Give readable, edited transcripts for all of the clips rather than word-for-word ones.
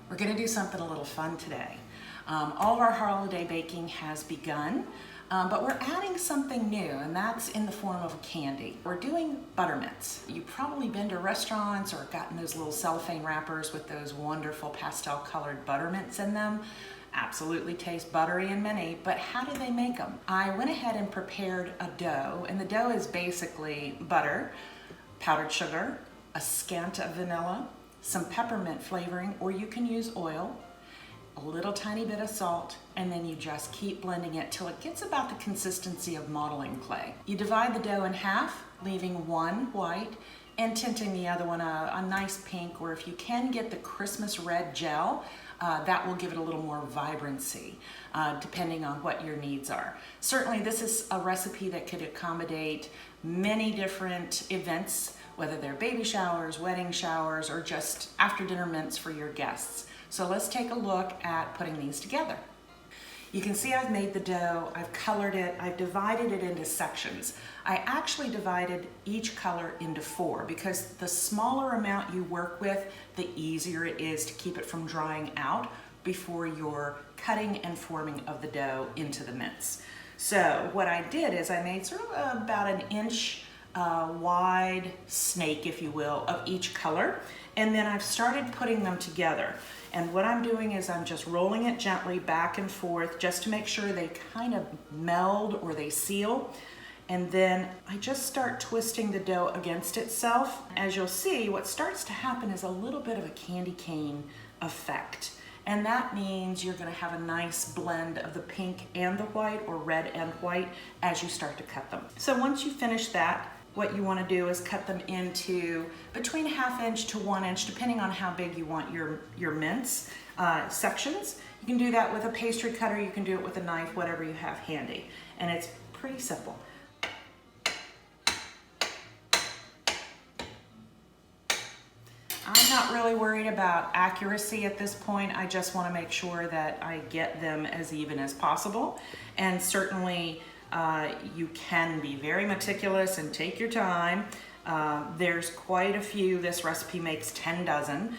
We're going to do something a little fun today. All of our holiday baking has begun, but we're adding something new, and that's in the form of a candy. We're doing buttermints. You've probably been to restaurants or gotten those little cellophane wrappers with those wonderful pastel colored buttermints in them. Absolutely taste buttery and minty, but how do they make them? I went ahead and prepared a dough, and the dough is basically butter, powdered sugar, a scant of vanilla, some peppermint flavoring, or you can use oil, a little tiny bit of salt, and then you just keep blending it till it gets about the consistency of modeling clay. You divide the dough in half, leaving one white and tinting the other one a nice pink, or if you can get the Christmas red gel, that will give it a little more vibrancy, depending on what your needs are. Certainly this is a recipe that could accommodate many different events, whether they're baby showers, wedding showers, or just after dinner mints for your guests. So let's take a look at putting these together. You can see I've made the dough, I've colored it, I've divided it into sections. I actually divided each color into 4 because the smaller amount you work with, the easier it is to keep it from drying out before you're cutting and forming of the dough into the mints. So what I did is I made sort of about an inch wide snake, if you will, of each color, and then I've started putting them together. And what I'm doing is I'm just rolling it gently back and forth just to make sure they kind of meld or they seal. And then I just start twisting the dough against itself. As you'll see, what starts to happen is a little bit of a candy cane effect. And that means you're going to have a nice blend of the pink and the white, or red and white, as you start to cut them. So once you finish that, what you want to do is cut them into between 1/2 inch to 1 inch, depending on how big you want your mince sections. You can do that with a pastry cutter, you can do it with a knife, whatever you have handy. And it's pretty simple. I'm not really worried about accuracy at this point. I just want to make sure that I get them as even as possible. And certainly you can be very meticulous and take your time. There's quite a few. This recipe makes 10 dozen.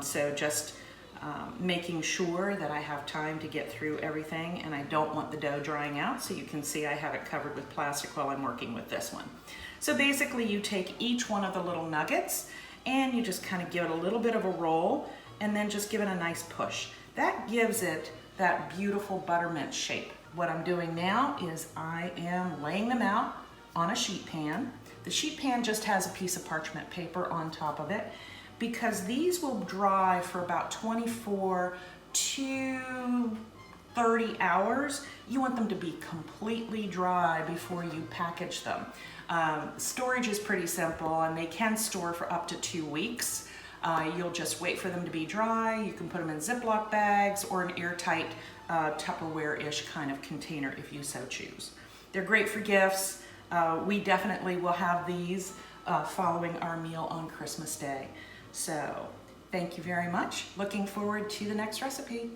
So just making sure that I have time to get through everything, and I don't want the dough drying out, so you can see I have it covered with plastic while I'm working with this one. So basically you take each one of the little nuggets and you just kind of give it a little bit of a roll and then just give it a nice push. That gives it that beautiful buttermint shape. What I'm doing now is I am laying them out on a sheet pan. The sheet pan just has a piece of parchment paper on top of it because these will dry for about 24 to 30 hours. You want them to be completely dry before you package them. Storage is pretty simple, and they can store for up to 2 weeks. You'll just wait for them to be dry. You can put them in Ziploc bags or an airtight Tupperware-ish kind of container if you so choose. They're great for gifts. We definitely will have these following our meal on Christmas Day. So thank you very much. Looking forward to the next recipe.